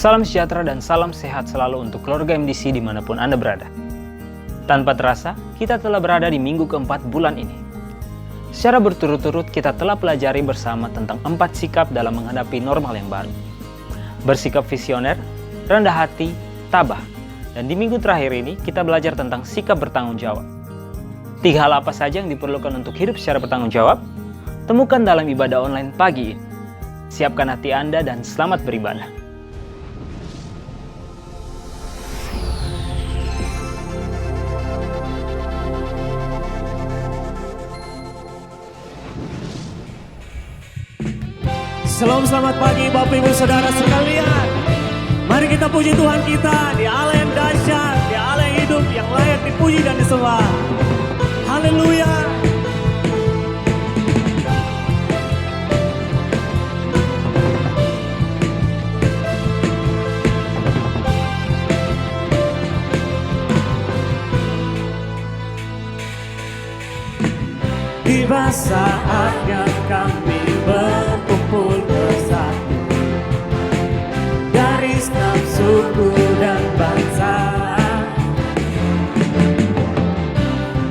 Salam sejahtera dan salam sehat selalu untuk keluarga MDC dimanapun Anda berada. Tanpa terasa, kita telah berada di minggu keempat bulan ini. Secara berturut-turut kita telah pelajari bersama tentang 4 sikap dalam menghadapi normal yang baru. Bersikap visioner, rendah hati, tabah. Dan di minggu terakhir ini kita belajar tentang sikap bertanggung jawab. 3 hal apa saja yang diperlukan untuk hidup secara bertanggung jawab? Temukan dalam ibadah online pagi ini. Siapkan hati Anda dan selamat beribadah. Selamat pagi Bapak Ibu Saudara sekalian. Mari kita puji Tuhan kita, Dia Allah yang dahsyat, Dia Allah yang hidup, yang layak dipuji dan disembah. Haleluya. Tiba saatnya kami berkumpul bersatu dari setiap suku dan bangsa,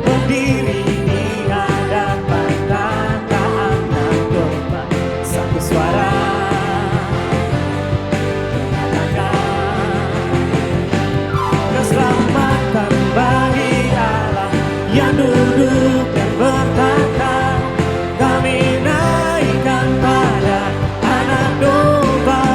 berdiri di hadapan tata anak domba, satu suara mengatakan keselamatan bagi Allah yang duduk dan bertata. Kami naikkan pada anak domba,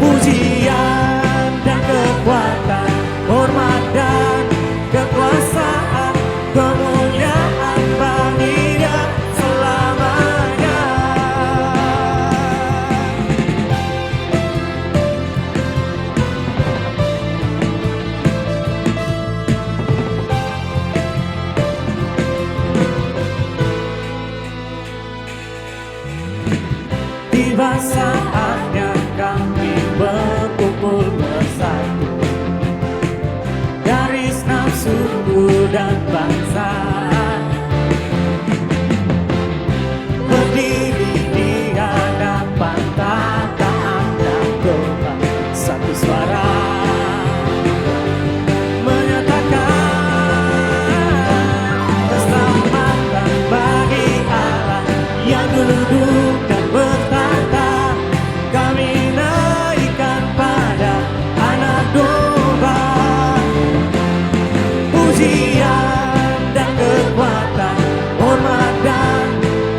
pujian dan kekuatan, hormat dan kekuasaan, kemuliaan bagi Dia selamanya. Tiba saatnya kami berkumpul bersatu dari enam suku dan bangsa, berdiri di hadapan tata anak domba, satu suara menyatakan keselamatan bagi Allah yang duduk dan bertata. Kami naikkan pada anak domba, pujian dan kekuatan, hormat dan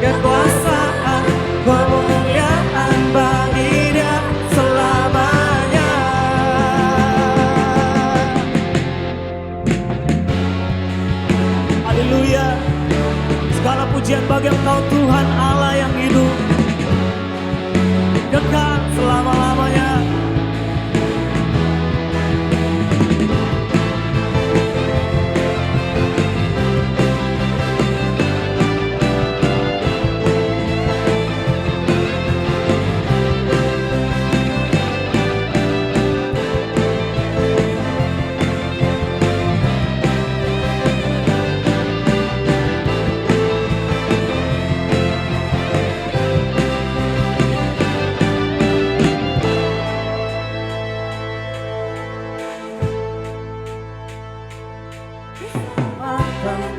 kekuasaan, kemuliaan bagi Dia selamanya. Haleluya. Segala pujian bagi Engkau Tuhan Allah yang hidup, kekal selama-lamanya.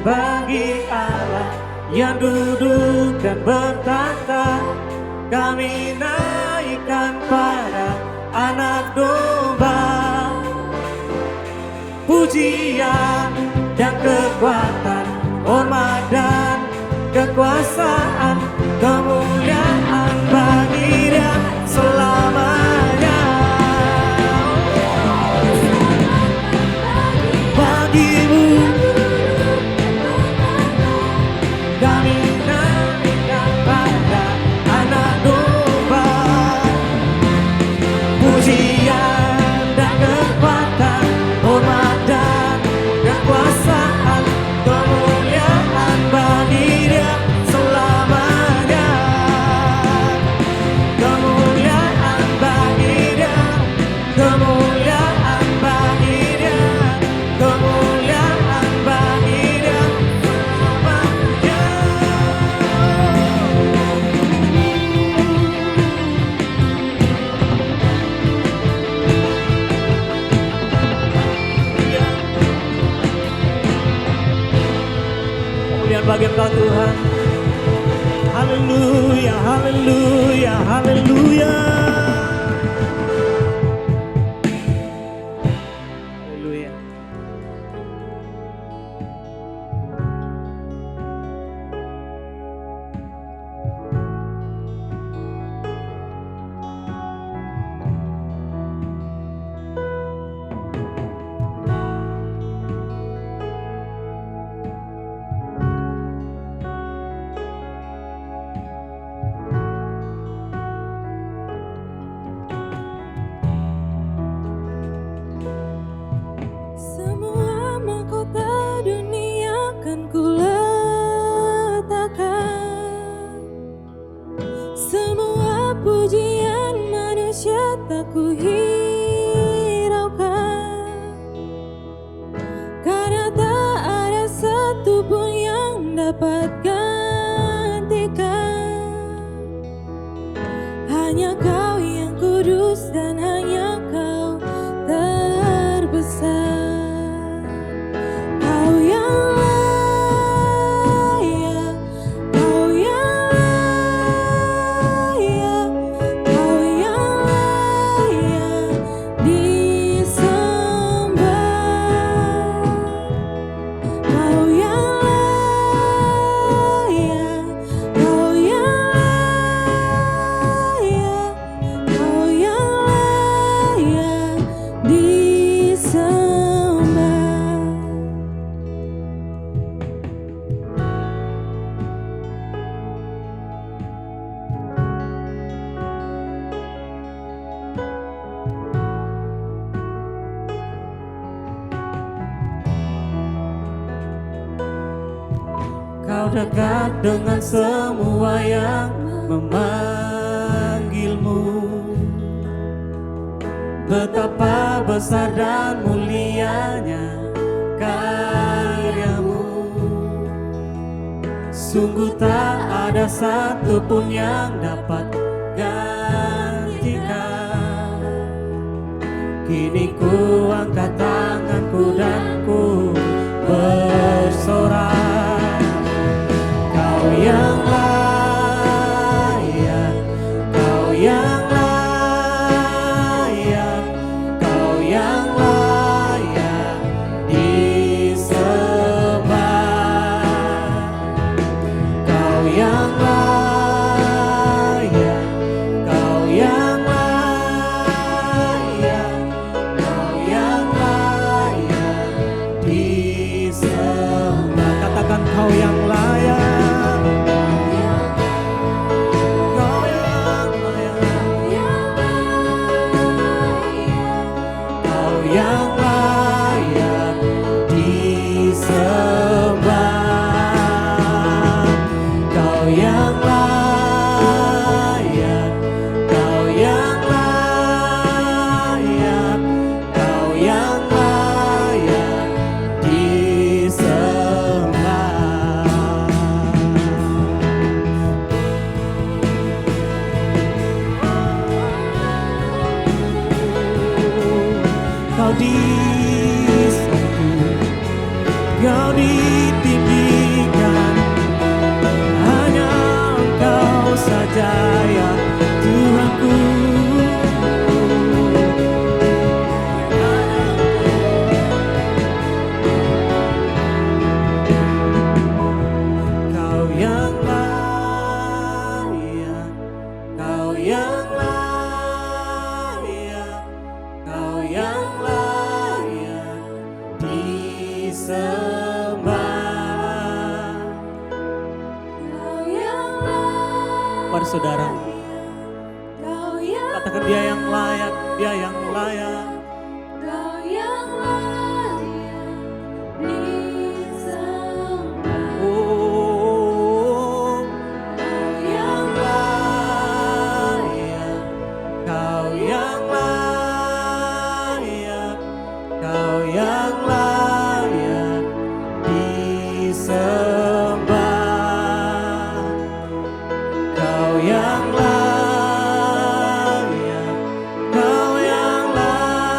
Bagi Allah yang duduk dan bertata, kami naikkan pada anak domba, pujian dan kekuatan, hormat dan kekuasaan, kemuliaan bagi Dia selamanya. Bagimu kami naikkan pada anak domba, pujian dan kekuatan, hormat dan kekuasaan, kemuliaan bagi Dia selamanya. Engkau Tuhan. Haleluya, haleluya, haleluya. Haleluya. Semua mahkota dunia kan kuletakkan, semua pujian manusia tak kuhiraukan, karena tak ada satu pun yang dapat gantikan. Hanya Kau yang kudus dan hanya Kau terbesar. Kau yang layak, Kau yang layak, Kau yang layak disembah. Kau yang layak, Kau yang layak, Kau yang layak disembah. Kau dekat dengan semua yang memanggilmu. Betapa besar dan mulianya karyamu. Sungguh tak ada satu pun yang dapat gantikan. Kini ku angkat tanganku dan ku bersorak. Kau yang layak, Kau yang layak, Kau yang layak disembah. Kau yang layak, Kau yang layak, Kau yang layak disembah. Katakan Kau yang layak. Yang layak disembah. Kau yang layak, Kau yang layak, Kau yang layak disembah. Kau disembah, Kau ditinggikan, hanya Engkau saja ya Tuhanku. Kau yang layak, Kau yang layak, Kau yang layak disembah. Kau yang layak, Pada saudara, Kau yang katakan Dia yang layak, Dia yang layak. Kau yang layak disembah. Oh, Kau yang layak, Kau yang layak, Kau yang layak disembah. Kau yang layak, Kau yang layak.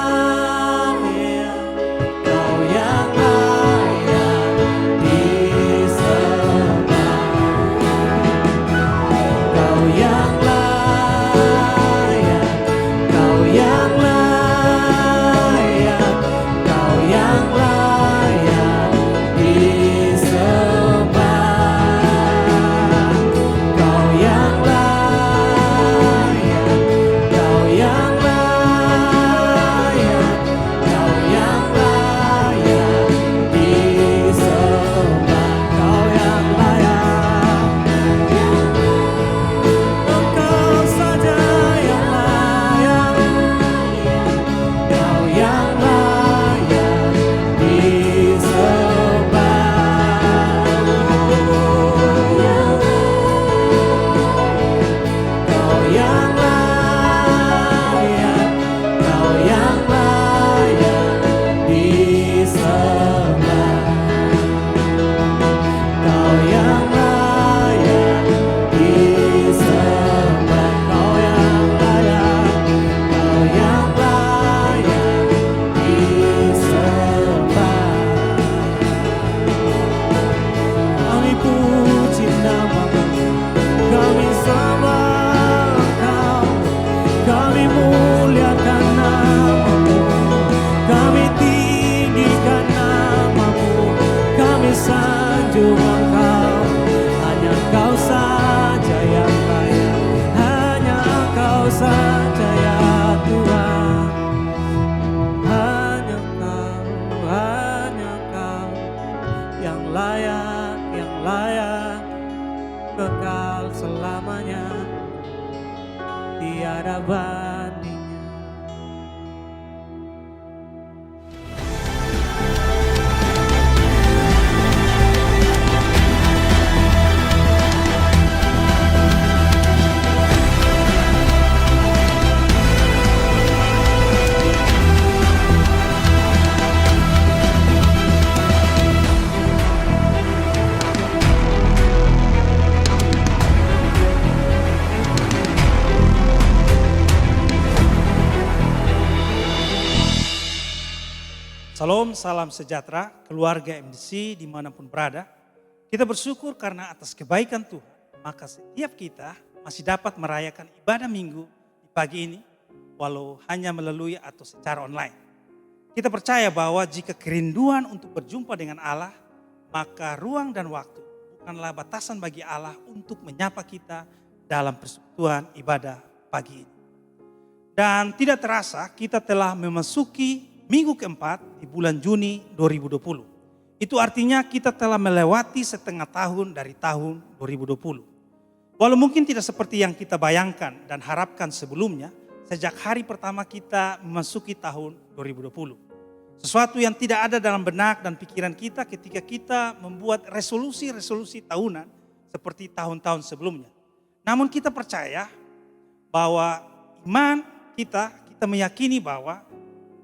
muliakan nama-Mu, kami tinggikan nama-Mu, kami sanjung Engkau. Hanya Engkau saja yang layak, hanya Engkau saja ya Tuhan. Hanya Engkau yang layak kekal selamanya, tiada bandingnya. Salam, salam sejahtera, keluarga MDC dimanapun berada. Kita bersyukur karena atas kebaikan Tuhan, maka setiap kita masih dapat merayakan ibadah minggu di pagi ini, walau hanya melalui atau secara online. Kita percaya bahwa jika kerinduan untuk berjumpa dengan Allah, maka ruang dan waktu bukanlah batasan bagi Allah untuk menyapa kita dalam persekutuan ibadah pagi ini. Dan tidak terasa kita telah memasuki minggu keempat di bulan Juni 2020. Itu artinya kita telah melewati setengah tahun dari tahun 2020. Walau mungkin tidak seperti yang kita bayangkan dan harapkan sebelumnya, sejak hari pertama kita memasuki tahun 2020. Sesuatu yang tidak ada dalam benak dan pikiran kita ketika kita membuat resolusi-resolusi tahunan seperti tahun-tahun sebelumnya. Namun kita percaya bahwa iman kita meyakini bahwa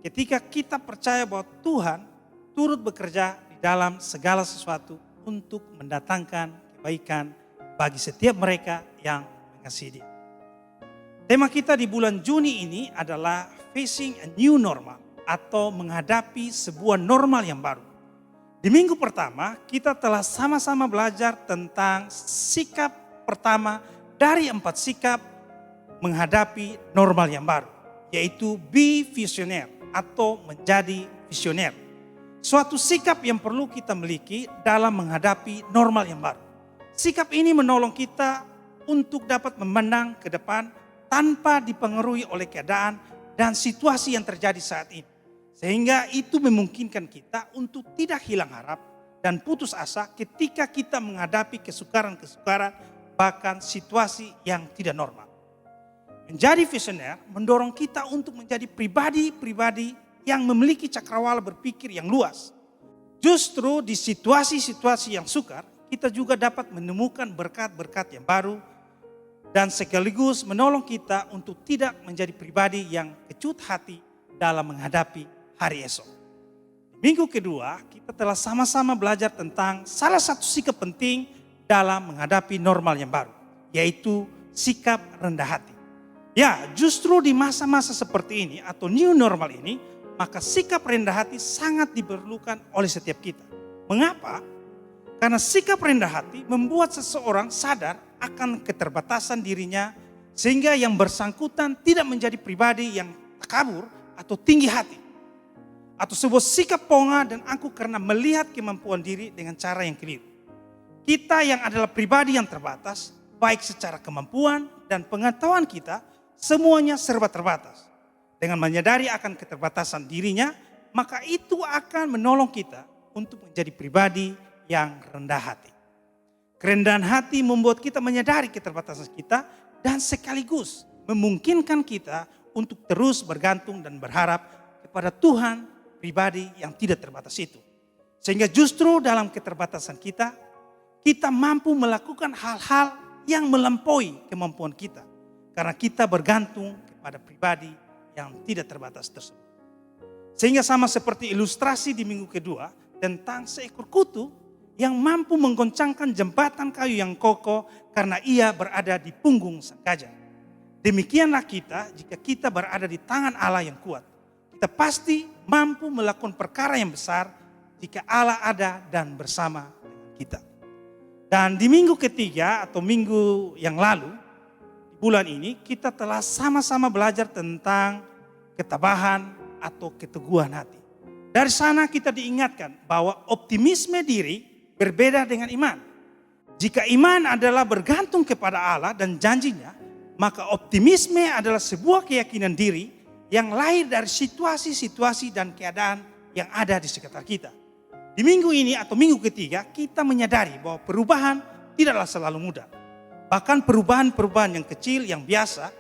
ketika kita percaya bahwa Tuhan turut bekerja di dalam segala sesuatu untuk mendatangkan kebaikan bagi setiap mereka yang mengasihi Dia. Tema kita di bulan Juni ini adalah facing a new normal atau menghadapi sebuah normal yang baru. Di minggu pertama kita telah sama-sama belajar tentang sikap pertama dari 4 sikap menghadapi normal yang baru, yaitu be visioner atau menjadi visioner. Suatu sikap yang perlu kita miliki dalam menghadapi normal yang baru. Sikap ini menolong kita untuk dapat memandang ke depan tanpa dipengaruhi oleh keadaan dan situasi yang terjadi saat ini. Sehingga itu memungkinkan kita untuk tidak hilang harap dan putus asa ketika kita menghadapi kesukaran-kesukaran bahkan situasi yang tidak normal. Menjadi visioner mendorong kita untuk menjadi pribadi-pribadi yang memiliki cakrawala berpikir yang luas. Justru di situasi-situasi yang sukar, kita juga dapat menemukan berkat-berkat yang baru dan sekaligus menolong kita untuk tidak menjadi pribadi yang kecut hati dalam menghadapi hari esok. Di minggu kedua, kita telah sama-sama belajar tentang salah satu sikap penting dalam menghadapi normal yang baru, yaitu sikap rendah hati. Ya, justru di masa-masa seperti ini atau new normal ini, maka sikap rendah hati sangat diperlukan oleh setiap kita. Mengapa? Karena sikap rendah hati membuat seseorang sadar akan keterbatasan dirinya, sehingga yang bersangkutan tidak menjadi pribadi yang takabur atau tinggi hati. Atau sebuah sikap ponga dan angkuh karena melihat kemampuan diri dengan cara yang keliru. Kita yang adalah pribadi yang terbatas, baik secara kemampuan dan pengetahuan kita, semuanya serba terbatas. Dengan menyadari akan keterbatasan dirinya, maka itu akan menolong kita untuk menjadi pribadi yang rendah hati. Kerendahan hati membuat kita menyadari keterbatasan kita dan sekaligus memungkinkan kita untuk terus bergantung dan berharap kepada Tuhan pribadi yang tidak terbatas itu. Sehingga justru dalam keterbatasan kita, kita mampu melakukan hal-hal yang melampaui kemampuan kita. Karena kita bergantung kepada pribadi yang tidak terbatas tersebut. Sehingga sama seperti ilustrasi di minggu kedua tentang seekor kutu yang mampu menggoncangkan jembatan kayu yang kokoh karena ia berada di punggung sang gajah. Demikianlah kita jika kita berada di tangan Allah yang kuat. Kita pasti mampu melakukan perkara yang besar jika Allah ada dan bersama dengan kita. Dan di minggu ketiga atau minggu yang lalu, di bulan ini kita telah sama-sama belajar tentang ketabahan atau keteguhan hati. Dari sana kita diingatkan bahwa optimisme diri berbeda dengan iman. Jika iman adalah bergantung kepada Allah dan janjinya, maka optimisme adalah sebuah keyakinan diri yang lahir dari situasi-situasi dan keadaan yang ada di sekitar kita. Di minggu ini atau minggu ketiga kita menyadari bahwa perubahan tidaklah selalu mudah. Bahkan perubahan-perubahan yang kecil, yang biasa,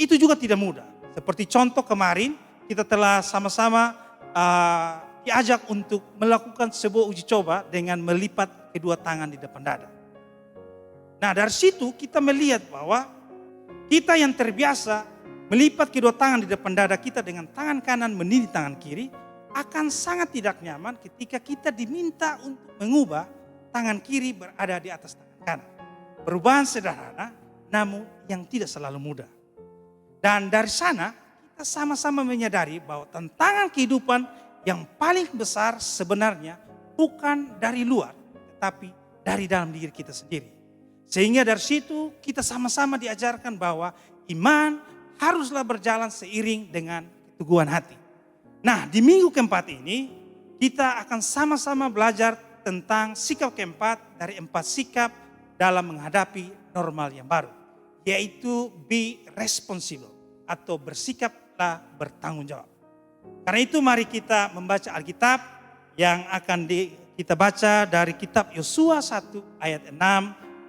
itu juga tidak mudah. Seperti contoh kemarin kita telah sama-sama diajak untuk melakukan sebuah uji coba dengan melipat kedua tangan di depan dada. Nah dari situ kita melihat bahwa kita yang terbiasa melipat kedua tangan di depan dada kita dengan tangan kanan menindih tangan kiri akan sangat tidak nyaman ketika kita diminta untuk mengubah tangan kiri berada di atas tangan kanan. Perubahan sederhana namun yang tidak selalu mudah. Dan dari sana kita sama-sama menyadari bahwa tantangan kehidupan yang paling besar sebenarnya bukan dari luar tetapi dari dalam diri kita sendiri. Sehingga dari situ kita sama-sama diajarkan bahwa iman haruslah berjalan seiring dengan keteguhan hati. Nah di minggu keempat ini kita akan sama-sama belajar tentang sikap keempat dari 4 sikap dalam menghadapi normal yang baru. Yaitu be responsible atau bersikaplah bertanggung jawab. Karena itu mari kita membaca Alkitab yang akan kita baca dari kitab Yosua 1 ayat 6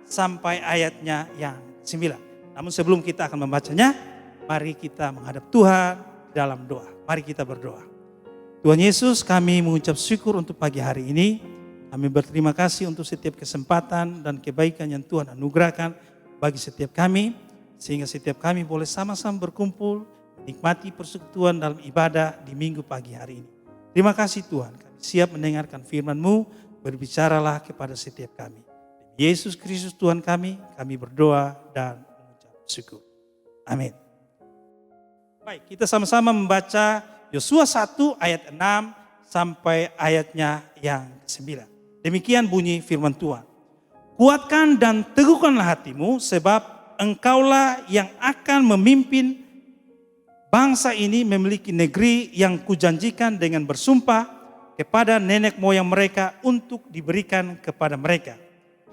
sampai ayatnya yang 9. Namun sebelum kita akan membacanya, mari kita menghadap Tuhan dalam doa. Mari kita berdoa. Tuhan Yesus, kami mengucap syukur untuk pagi hari ini. Kami berterima kasih untuk setiap kesempatan dan kebaikan yang Tuhan anugerahkan bagi setiap kami. Sehingga setiap kami boleh sama-sama berkumpul, menikmati persekutuan dalam ibadah di minggu pagi hari ini. Terima kasih Tuhan, kami siap mendengarkan firman-Mu, berbicaralah kepada setiap kami. Yesus Kristus Tuhan kami berdoa dan mengucap syukur. Amin. Baik, kita sama-sama membaca Yosua 1 ayat 6 sampai ayatnya yang 9. Demikian bunyi firman Tuhan. Kuatkan dan teguhkanlah hatimu sebab engkaulah yang akan memimpin bangsa ini memiliki negeri yang kujanjikan dengan bersumpah kepada nenek moyang mereka untuk diberikan kepada mereka.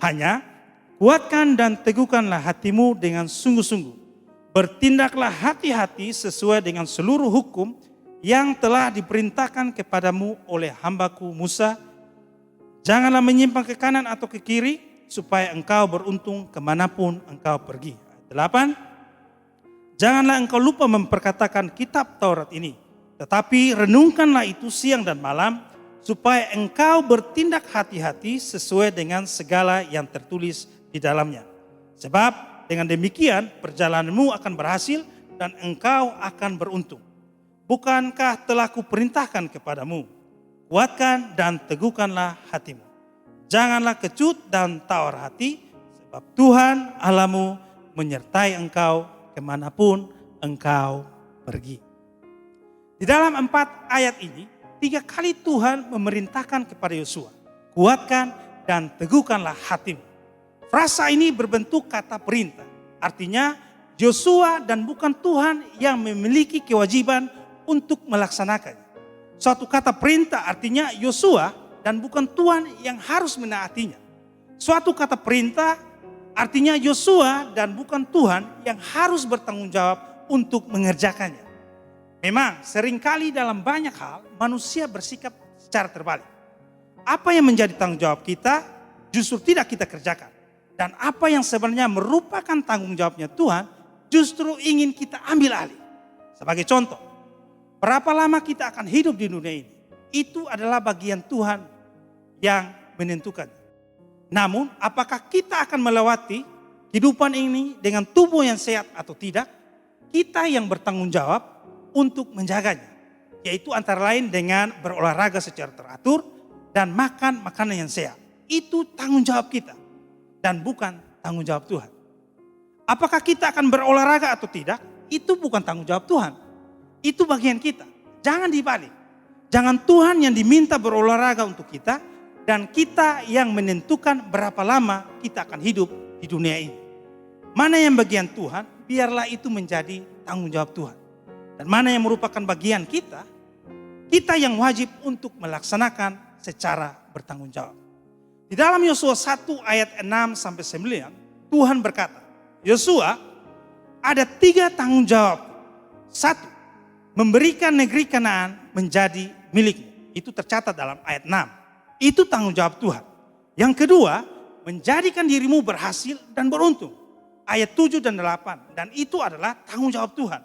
Hanya kuatkan dan teguhkanlah hatimu dengan sungguh-sungguh. Bertindaklah hati-hati sesuai dengan seluruh hukum yang telah diperintahkan kepadamu oleh hambaku Musa. Janganlah menyimpang ke kanan atau ke kiri supaya engkau beruntung kemanapun engkau pergi. Ayat 8. Janganlah engkau lupa memperkatakan kitab Taurat ini. Tetapi renungkanlah itu siang dan malam supaya engkau bertindak hati-hati sesuai dengan segala yang tertulis di dalamnya. Sebab dengan demikian perjalananmu akan berhasil dan engkau akan beruntung. Bukankah telah kuperintahkan kepadamu? Kuatkan dan teguhkanlah hatimu. Janganlah kecut dan tawar hati, sebab Tuhan Allahmu menyertai engkau kemanapun engkau pergi. Di dalam 4 ayat ini, 3 kali Tuhan memerintahkan kepada Yosua, kuatkan dan teguhkanlah hatimu. Frasa ini berbentuk kata perintah. Artinya Yosua dan bukan Tuhan yang memiliki kewajiban untuk melaksanakannya. Suatu kata perintah artinya Yosua dan bukan Tuhan yang harus menaatinya. Suatu kata perintah artinya Yosua dan bukan Tuhan yang harus bertanggung jawab untuk mengerjakannya. Memang seringkali dalam banyak hal manusia bersikap secara terbalik. Apa yang menjadi tanggung jawab kita justru tidak kita kerjakan. Dan apa yang sebenarnya merupakan tanggung jawabnya Tuhan justru ingin kita ambil alih. Sebagai contoh, berapa lama kita akan hidup di dunia ini? Itu adalah bagian Tuhan yang menentukan. Namun apakah kita akan melewati kehidupan ini dengan tubuh yang sehat atau tidak? Kita yang bertanggung jawab untuk menjaganya. Yaitu antara lain dengan berolahraga secara teratur dan makan makanan yang sehat. Itu tanggung jawab kita dan bukan tanggung jawab Tuhan. Apakah kita akan berolahraga atau tidak? Itu bukan tanggung jawab Tuhan. Itu bagian kita. Jangan dibalik. Jangan Tuhan yang diminta berolahraga untuk kita dan kita yang menentukan berapa lama kita akan hidup di dunia ini. Mana yang bagian Tuhan biarlah itu menjadi tanggung jawab Tuhan. Dan mana yang merupakan bagian kita, kita yang wajib untuk melaksanakan secara bertanggung jawab. Di dalam Yosua 1 ayat 6 sampai 9, Tuhan berkata, Yosua, ada 3 tanggung jawab. 1, memberikan negeri Kanaan menjadi milikmu. Itu tercatat dalam ayat 6. Itu tanggung jawab Tuhan. Yang kedua, menjadikan dirimu berhasil dan beruntung. Ayat 7 dan 8. Dan itu adalah tanggung jawab Tuhan.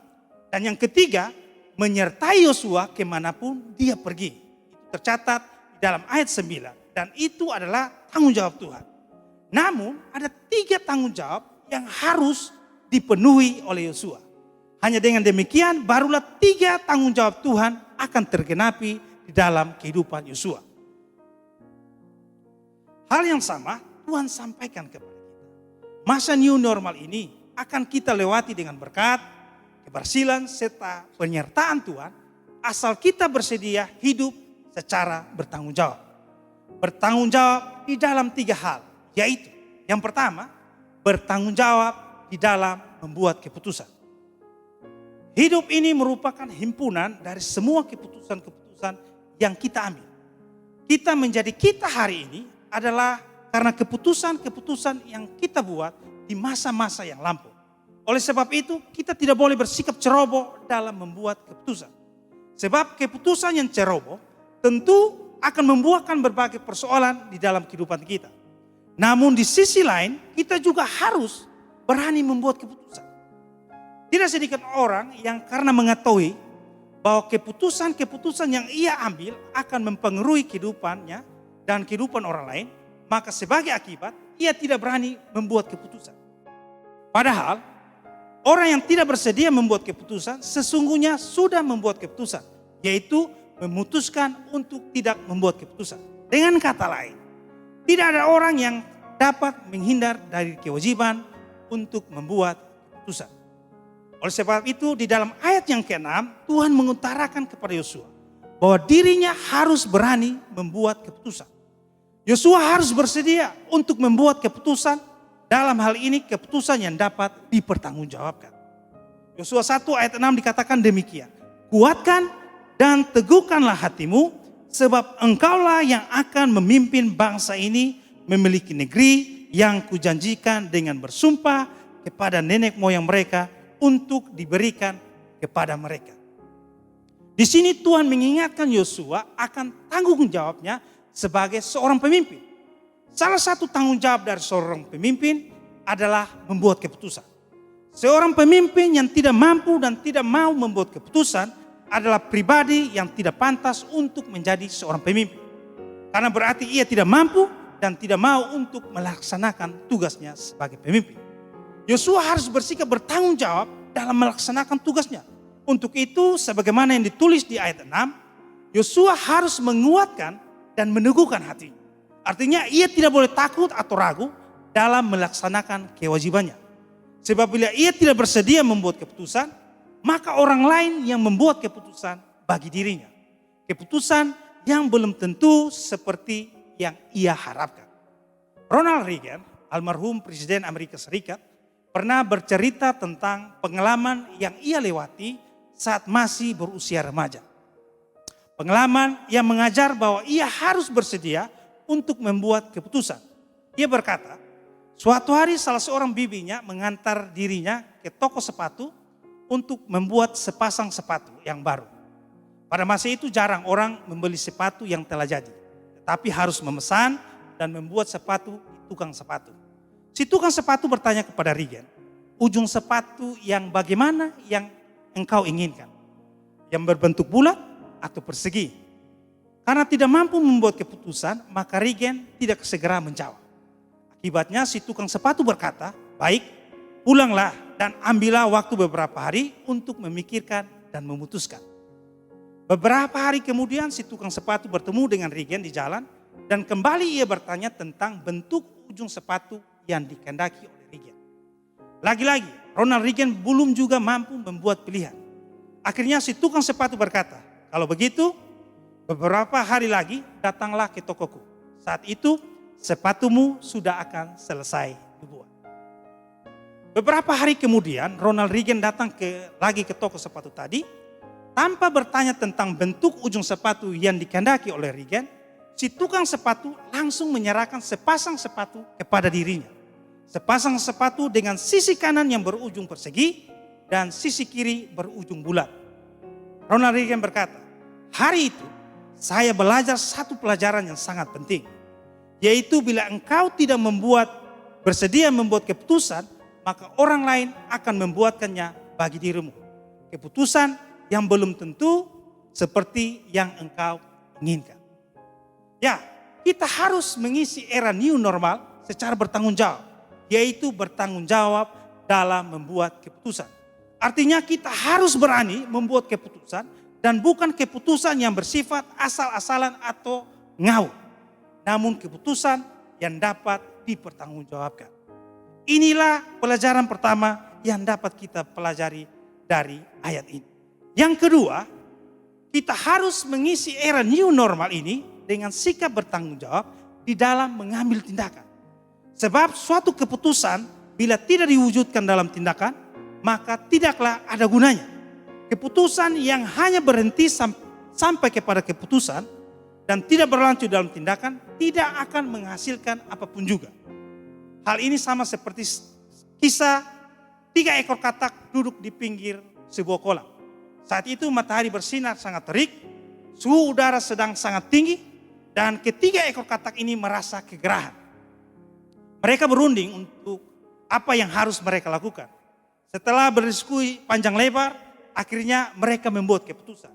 Dan yang ketiga, menyertai Yosua kemanapun dia pergi. Itu tercatat di dalam ayat 9. Dan itu adalah tanggung jawab Tuhan. Namun ada 3 tanggung jawab yang harus dipenuhi oleh Yosua. Hanya dengan demikian barulah 3 tanggung jawab Tuhan akan tergenapi di dalam kehidupan Yosua. Hal yang sama Tuhan sampaikan kepada kita. Masa new normal ini akan kita lewati dengan berkat, keberhasilan serta penyertaan Tuhan asal kita bersedia hidup secara bertanggung jawab. Bertanggung jawab di dalam 3 hal, yaitu yang pertama, bertanggung jawab di dalam membuat keputusan. Hidup ini merupakan himpunan dari semua keputusan-keputusan yang kita ambil. Kita menjadi kita hari ini adalah karena keputusan-keputusan yang kita buat di masa-masa yang lampau. Oleh sebab itu, kita tidak boleh bersikap ceroboh dalam membuat keputusan. Sebab keputusan yang ceroboh tentu akan membuahkan berbagai persoalan di dalam kehidupan kita. Namun di sisi lain, kita juga harus berani membuat keputusan. Tidak sedikit orang yang karena mengetahui bahwa keputusan-keputusan yang ia ambil akan mempengaruhi kehidupannya dan kehidupan orang lain, maka sebagai akibat ia tidak berani membuat keputusan. Padahal orang yang tidak bersedia membuat keputusan sesungguhnya sudah membuat keputusan, yaitu memutuskan untuk tidak membuat keputusan. Dengan kata lain, tidak ada orang yang dapat menghindar dari kewajiban untuk membuat keputusan. Oleh sebab itu di dalam ayat yang ke-6 Tuhan mengutarakan kepada Yosua bahwa dirinya harus berani membuat keputusan. Yosua harus bersedia untuk membuat keputusan, dalam hal ini keputusan yang dapat dipertanggungjawabkan. Yosua 1 ayat 6 dikatakan demikian. Kuatkan dan teguhkanlah hatimu, sebab engkaulah yang akan memimpin bangsa ini memiliki negeri yang kujanjikan dengan bersumpah kepada nenek moyang mereka untuk diberikan kepada mereka. Di sini Tuhan mengingatkan Yosua akan tanggung jawabnya sebagai seorang pemimpin. Salah satu tanggung jawab dari seorang pemimpin adalah membuat keputusan. Seorang pemimpin yang tidak mampu dan tidak mau membuat keputusan adalah pribadi yang tidak pantas untuk menjadi seorang pemimpin. Karena berarti ia tidak mampu dan tidak mau untuk melaksanakan tugasnya sebagai pemimpin. Yosua harus bersikap bertanggung jawab dalam melaksanakan tugasnya. Untuk itu sebagaimana yang ditulis di ayat 6, Yosua harus menguatkan dan meneguhkan hatinya. Artinya ia tidak boleh takut atau ragu dalam melaksanakan kewajibannya. Sebab bila ia tidak bersedia membuat keputusan, maka orang lain yang membuat keputusan bagi dirinya. Keputusan yang belum tentu seperti yang ia harapkan. Ronald Reagan, almarhum Presiden Amerika Serikat, pernah bercerita tentang pengalaman yang ia lewati saat masih berusia remaja. Pengalaman yang mengajar bahwa ia harus bersedia untuk membuat keputusan. Ia berkata, suatu hari salah seorang bibinya mengantar dirinya ke toko sepatu untuk membuat sepasang sepatu yang baru. Pada masa itu jarang orang membeli sepatu yang telah jadi, tetapi harus memesan dan membuat sepatu di tukang sepatu. Si tukang sepatu bertanya kepada Reagan, ujung sepatu yang bagaimana yang engkau inginkan? Yang berbentuk bulat atau persegi? Karena tidak mampu membuat keputusan, maka Reagan tidak segera menjawab. Akibatnya si tukang sepatu berkata, baik, pulanglah dan ambillah waktu beberapa hari untuk memikirkan dan memutuskan. Beberapa hari kemudian si tukang sepatu bertemu dengan Reagan di jalan dan kembali ia bertanya tentang bentuk ujung sepatu yang dikehendaki oleh Reagan. Lagi-lagi Ronald Reagan belum juga mampu membuat pilihan. Akhirnya si tukang sepatu berkata, kalau begitu beberapa hari lagi datanglah ke tokoku. Saat itu sepatumu sudah akan selesai dibuat. Beberapa hari kemudian Ronald Reagan datang lagi ke toko sepatu tadi. Tanpa bertanya tentang bentuk ujung sepatu yang dikehendaki oleh Reagan, si tukang sepatu langsung menyerahkan sepasang sepatu kepada dirinya. Sepasang sepatu dengan sisi kanan yang berujung persegi dan sisi kiri berujung bulat. Ronald Reagan berkata, hari itu saya belajar satu pelajaran yang sangat penting. Yaitu bila engkau tidak bersedia membuat keputusan, maka orang lain akan membuatkannya bagi dirimu. Keputusan yang belum tentu seperti yang engkau inginkan. Ya, kita harus mengisi era new normal secara bertanggung jawab. Yaitu bertanggung jawab dalam membuat keputusan. Artinya kita harus berani membuat keputusan dan bukan keputusan yang bersifat asal-asalan atau ngawur. Namun keputusan yang dapat dipertanggungjawabkan. Inilah pelajaran pertama yang dapat kita pelajari dari ayat ini. Yang kedua, kita harus mengisi era new normal ini dengan sikap bertanggung jawab di dalam mengambil tindakan. Sebab suatu keputusan bila tidak diwujudkan dalam tindakan, maka tidaklah ada gunanya. Keputusan yang hanya berhenti sampai kepada keputusan dan tidak berlanjut dalam tindakan tidak akan menghasilkan apapun juga. Hal ini sama seperti kisah 3 ekor katak duduk di pinggir sebuah kolam. Saat itu matahari bersinar sangat terik, suhu udara sedang sangat tinggi, dan ketiga ekor katak ini merasa kegerahan. Mereka berunding untuk apa yang harus mereka lakukan. Setelah berdiskusi panjang lebar, akhirnya mereka membuat keputusan.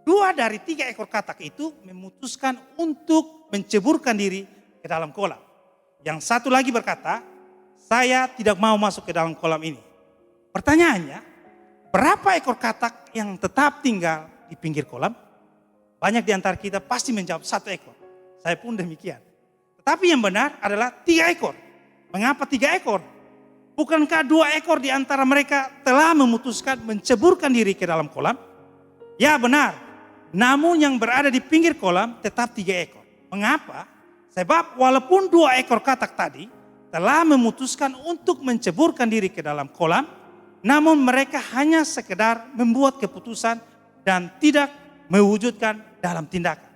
2 dari 3 ekor katak itu memutuskan untuk menceburkan diri ke dalam kolam. Yang satu lagi berkata, saya tidak mau masuk ke dalam kolam ini. Pertanyaannya, berapa ekor katak yang tetap tinggal di pinggir kolam? Banyak di antara kita pasti menjawab 1 ekor. Saya pun demikian. Tetapi yang benar adalah 3 ekor. Mengapa 3 ekor? Bukankah 2 ekor di antara mereka telah memutuskan menceburkan diri ke dalam kolam? Ya benar. Namun yang berada di pinggir kolam tetap 3 ekor. Mengapa? Sebab walaupun 2 ekor katak tadi telah memutuskan untuk menceburkan diri ke dalam kolam, namun mereka hanya sekedar membuat keputusan dan tidak mewujudkan dalam tindakan.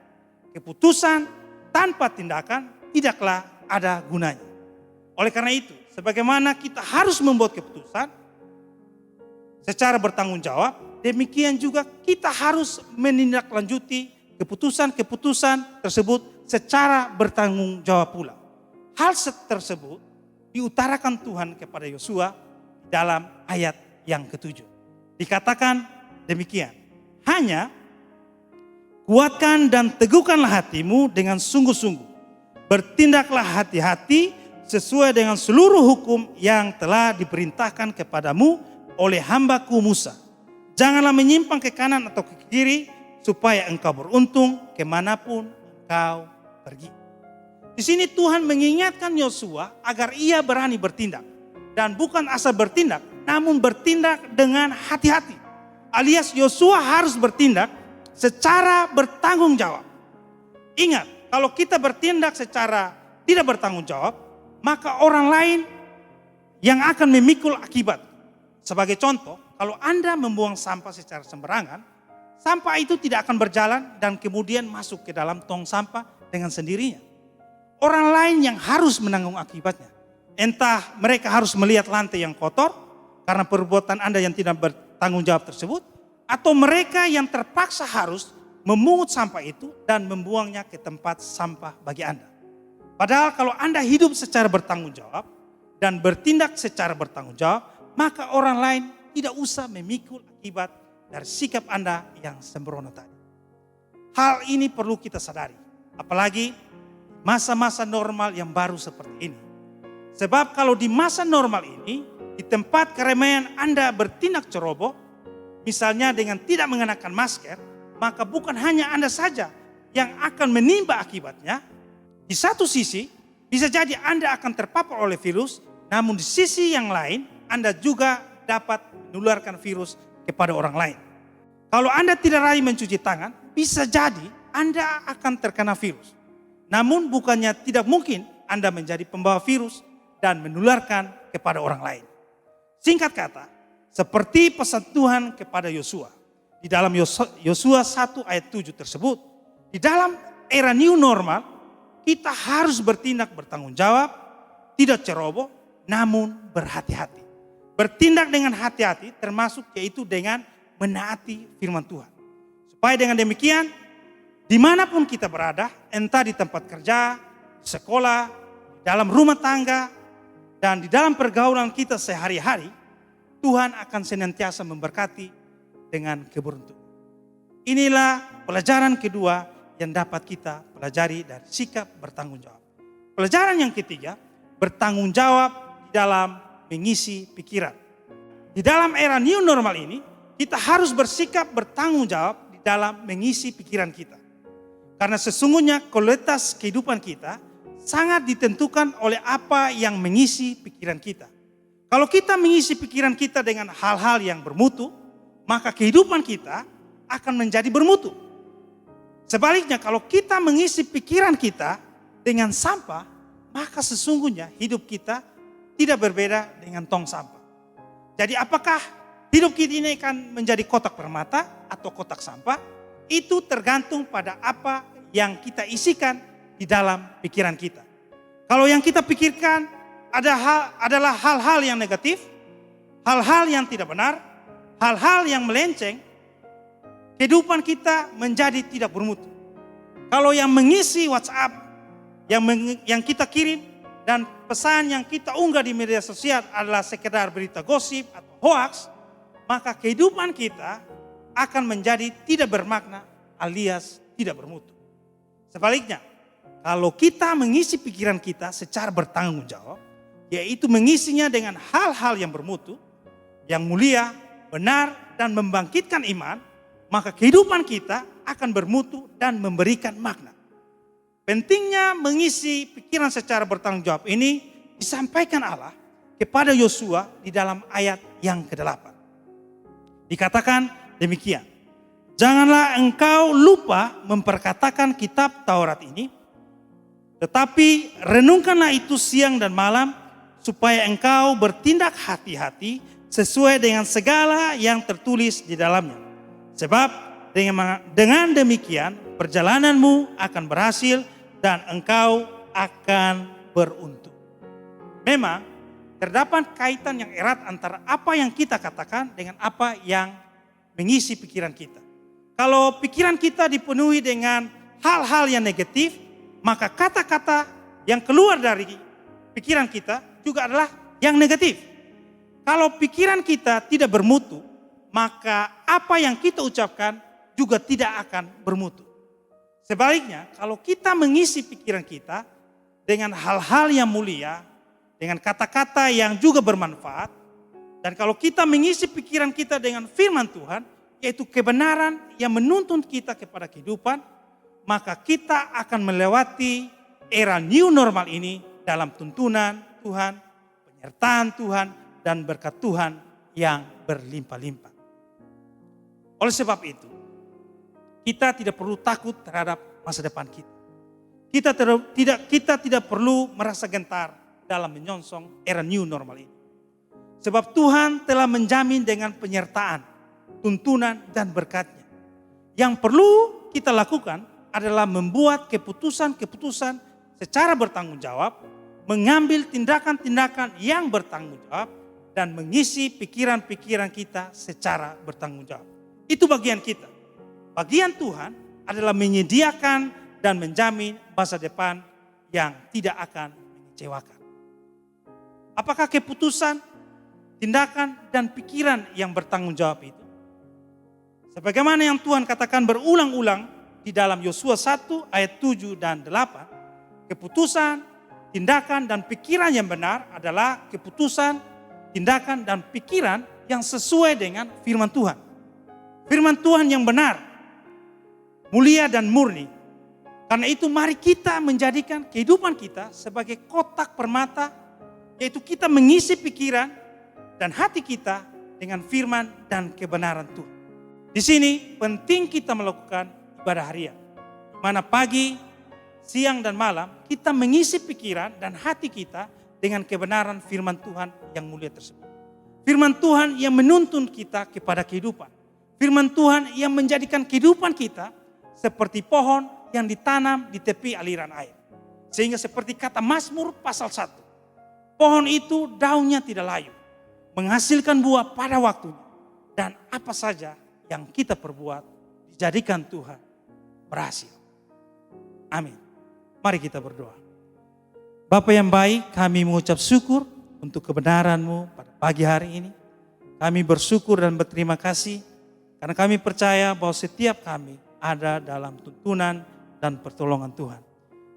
Keputusan tanpa tindakan tidaklah ada gunanya. Oleh karena itu, sebagaimana kita harus membuat keputusan secara bertanggung jawab, demikian juga kita harus menindaklanjuti keputusan-keputusan tersebut secara bertanggung jawab pula. Hal tersebut diutarakan Tuhan kepada Yosua dalam ayat yang ke-7. Dikatakan demikian, hanya kuatkan dan teguhkanlah hatimu dengan sungguh-sungguh. Bertindaklah hati-hati sesuai dengan seluruh hukum yang telah diperintahkan kepadamu oleh hambaku Musa. Janganlah menyimpang ke kanan atau ke kiri supaya engkau beruntung kemanapun engkau pergi. Di sini Tuhan mengingatkan Yosua agar ia berani bertindak. Dan bukan asal bertindak, namun bertindak dengan hati-hati. Alias Yosua harus bertindak secara bertanggung jawab. Ingat, kalau kita bertindak secara tidak bertanggung jawab, maka orang lain yang akan memikul akibat. Sebagai contoh, kalau Anda membuang sampah secara sembarangan, sampah itu tidak akan berjalan dan kemudian masuk ke dalam tong sampah dengan sendirinya. Orang lain yang harus menanggung akibatnya. Entah mereka harus melihat lantai yang kotor karena perbuatan Anda yang tidak bertanggung jawab tersebut, atau mereka yang terpaksa harus memungut sampah itu dan membuangnya ke tempat sampah bagi Anda. Padahal kalau Anda hidup secara bertanggung jawab dan bertindak secara bertanggung jawab, maka orang lain tidak usah memikul akibat dari sikap Anda yang sembrono tadi. Hal ini perlu kita sadari, apalagi masa-masa normal yang baru seperti ini. Sebab kalau di masa normal ini, di tempat keramaian Anda bertindak ceroboh, misalnya dengan tidak mengenakan masker, maka bukan hanya Anda saja yang akan menimba akibatnya. Di satu sisi, bisa jadi Anda akan terpapar oleh virus, namun di sisi yang lain, Anda juga dapat menularkan virus kepada orang lain. Kalau Anda tidak rajin mencuci tangan, bisa jadi Anda akan terkena virus. Namun bukannya tidak mungkin Anda menjadi pembawa virus dan menularkan kepada orang lain. Singkat kata, seperti pesan Tuhan kepada Yosua. Di dalam Yosua 1 ayat 7 tersebut, di dalam era new normal, kita harus bertindak bertanggung jawab, tidak ceroboh, namun berhati-hati. Bertindak dengan hati-hati termasuk yaitu dengan menaati firman Tuhan. Supaya dengan demikian, dimanapun kita berada, entah di tempat kerja, sekolah, dalam rumah tangga, dan di dalam pergaulan kita sehari-hari, Tuhan akan senantiasa memberkati dengan keberuntungan. Inilah pelajaran kedua yang dapat kita pelajari dari sikap bertanggung jawab. Pelajaran yang ketiga, bertanggung jawab di dalam mengisi pikiran. Di dalam era new normal ini, kita harus bersikap bertanggung jawab di dalam mengisi pikiran kita. Karena sesungguhnya kualitas kehidupan kita sangat ditentukan oleh apa yang mengisi pikiran kita. Kalau kita mengisi pikiran kita dengan hal-hal yang bermutu, maka kehidupan kita akan menjadi bermutu. Sebaliknya kalau kita mengisi pikiran kita dengan sampah, maka sesungguhnya hidup kita tidak berbeda dengan tong sampah. Jadi apakah hidup kita ini akan menjadi kotak permata atau kotak sampah? Itu tergantung pada apa yang kita isikan di dalam pikiran kita. Kalau yang kita pikirkan adalah hal-hal yang negatif, hal-hal yang tidak benar, hal-hal yang melenceng, kehidupan kita menjadi tidak bermutu. Kalau yang mengisi WhatsApp, yang kita kirim, dan pesan yang kita unggah di media sosial adalah sekedar berita gosip atau hoax, maka kehidupan kita akan menjadi tidak bermakna alias tidak bermutu. Sebaliknya, kalau kita mengisi pikiran kita secara bertanggung jawab, yaitu mengisinya dengan hal-hal yang bermutu, yang mulia, benar, dan membangkitkan iman, maka kehidupan kita akan bermutu dan memberikan makna. Pentingnya mengisi pikiran secara bertanggung jawab ini disampaikan Allah kepada Yosua di dalam ayat yang ke-8. Dikatakan demikian, janganlah engkau lupa memperkatakan kitab Taurat ini, tetapi renungkanlah itu siang dan malam, supaya engkau bertindak hati-hati sesuai dengan segala yang tertulis di dalamnya. Sebab dengan demikian perjalananmu akan berhasil dan engkau akan beruntung. Memang terdapat kaitan yang erat antara apa yang kita katakan dengan apa yang mengisi pikiran kita. Kalau pikiran kita dipenuhi dengan hal-hal yang negatif, maka kata-kata yang keluar dari pikiran kita juga adalah yang negatif. Kalau pikiran kita tidak bermutu, maka apa yang kita ucapkan juga tidak akan bermutu. Sebaliknya, kalau kita mengisi pikiran kita dengan hal-hal yang mulia, dengan kata-kata yang juga bermanfaat, dan kalau kita mengisi pikiran kita dengan firman Tuhan, yaitu kebenaran yang menuntun kita kepada kehidupan, maka kita akan melewati era new normal ini dalam tuntunan Tuhan, penyertaan Tuhan, dan berkat Tuhan yang berlimpah-limpah. Oleh sebab itu, kita tidak perlu takut terhadap masa depan kita. Kita tidak perlu merasa gentar dalam menyongsong era new normal ini. Sebab Tuhan telah menjamin dengan penyertaan, tuntunan, dan berkatnya. Yang perlu kita lakukan adalah membuat keputusan-keputusan secara bertanggung jawab, mengambil tindakan-tindakan yang bertanggung jawab, dan mengisi pikiran-pikiran kita secara bertanggung jawab. Itu bagian kita. Bagian Tuhan adalah menyediakan dan menjamin masa depan yang tidak akan mengecewakan. Apakah keputusan, tindakan, dan pikiran yang bertanggung jawab itu? Sebagaimana yang Tuhan katakan berulang-ulang di dalam Yosua 1 ayat 7 dan 8, keputusan, tindakan, dan pikiran yang benar adalah keputusan, tindakan, dan pikiran yang sesuai dengan firman Tuhan. Firman Tuhan yang benar, mulia, dan murni. Karena itu mari kita menjadikan kehidupan kita sebagai kotak permata, yaitu kita mengisi pikiran dan hati kita dengan firman dan kebenaran Tuhan. Di sini penting kita melakukan ibadah harian, di mana pagi, siang, dan malam kita mengisi pikiran dan hati kita dengan kebenaran firman Tuhan yang mulia tersebut. Firman Tuhan yang menuntun kita kepada kehidupan. Firman Tuhan yang menjadikan kehidupan kita seperti pohon yang ditanam di tepi aliran air. Sehingga seperti kata Mazmur pasal 1. Pohon itu daunnya tidak layu, menghasilkan buah pada waktunya. Dan apa saja yang kita perbuat dijadikan Tuhan berhasil. Amin. Mari kita berdoa. Bapa yang baik, kami mengucap syukur untuk kebenaran-Mu pada pagi hari ini. Kami bersyukur dan berterima kasih karena kami percaya bahwa setiap kami ada dalam tuntunan dan pertolongan Tuhan.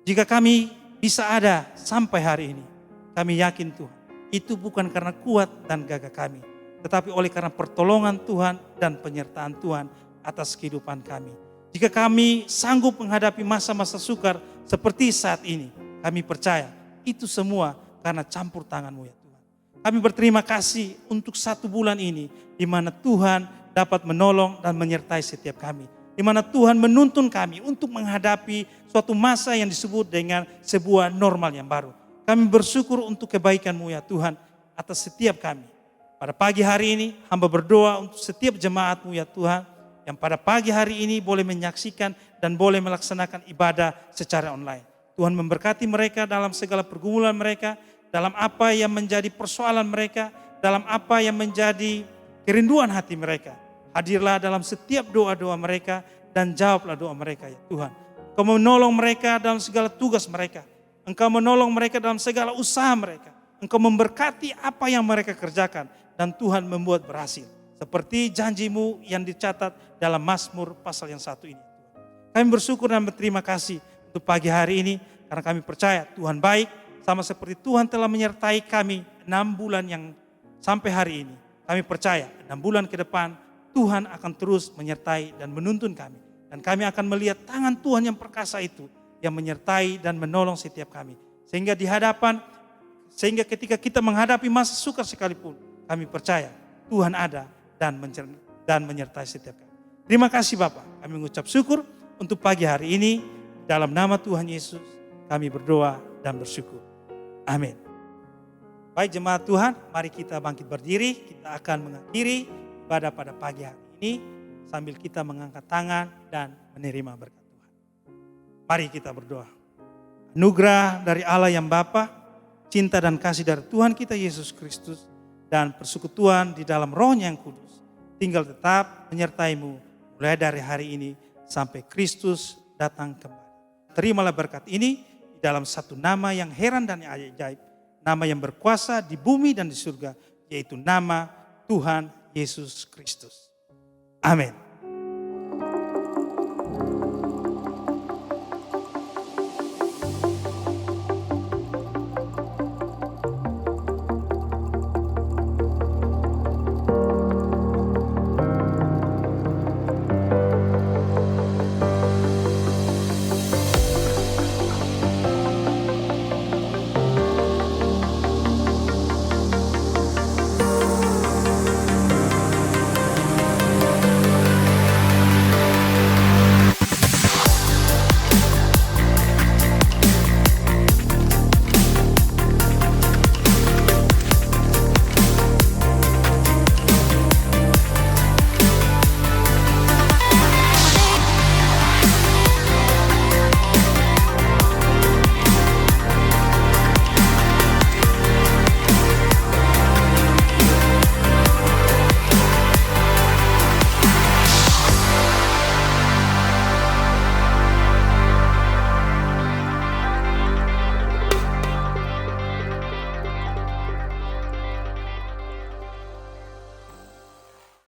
Jika kami bisa ada sampai hari ini, kami yakin Tuhan, itu bukan karena kuat dan gagah kami, tetapi oleh karena pertolongan Tuhan dan penyertaan Tuhan atas kehidupan kami. Jika kami sanggup menghadapi masa-masa sukar seperti saat ini, kami percaya itu semua karena campur tangan-Mu ya Tuhan. Kami berterima kasih untuk 1 bulan ini, di mana Tuhan dapat menolong dan menyertai setiap kami. Di mana Tuhan menuntun kami untuk menghadapi suatu masa yang disebut dengan sebuah normal yang baru. Kami bersyukur untuk kebaikan-Mu ya Tuhan atas setiap kami. Pada pagi hari ini hamba berdoa untuk setiap jemaat-Mu ya Tuhan, yang pada pagi hari ini boleh menyaksikan dan boleh melaksanakan ibadah secara online. Tuhan memberkati mereka dalam segala pergumulan mereka, dalam apa yang menjadi persoalan mereka, dalam apa yang menjadi kerinduan hati mereka. Hadirlah dalam setiap doa-doa mereka dan jawablah doa mereka ya Tuhan. Engkau menolong mereka dalam segala tugas mereka. Engkau menolong mereka dalam segala usaha mereka. Engkau memberkati apa yang mereka kerjakan dan Tuhan membuat berhasil. Seperti janji-Mu yang dicatat dalam Mazmur pasal yang 1 ini. Kami bersyukur dan berterima kasih untuk pagi hari ini karena kami percaya Tuhan baik, sama seperti Tuhan telah menyertai kami 6 bulan yang sampai hari ini. Kami percaya 6 bulan ke depan Tuhan akan terus menyertai dan menuntun kami. Dan kami akan melihat tangan Tuhan yang perkasa itu yang menyertai dan menolong setiap kami. Sehingga ketika kita menghadapi masa sukar sekalipun, kami percaya Tuhan ada dan menyertai setiap kami. Terima kasih Bapak, kami mengucap syukur untuk pagi hari ini. Dalam nama Tuhan Yesus kami berdoa dan bersyukur. Amin. Baik jemaat Tuhan, mari kita bangkit berdiri. Kita akan mengakhiri ibadah pada pagi hari ini sambil kita mengangkat tangan dan menerima berkat Tuhan. Mari kita berdoa. Anugerah dari Allah yang Bapa, cinta dan kasih dari Tuhan kita Yesus Kristus, dan persekutuan di dalam Roh-Nya yang kudus tinggal tetap menyertai-Mu mulai dari hari ini sampai Kristus datang kembali. Terimalah berkat ini di dalam satu nama yang heran dan ajaib, nama yang berkuasa di bumi dan di surga, yaitu nama Tuhan Yesus Kristus. Amin.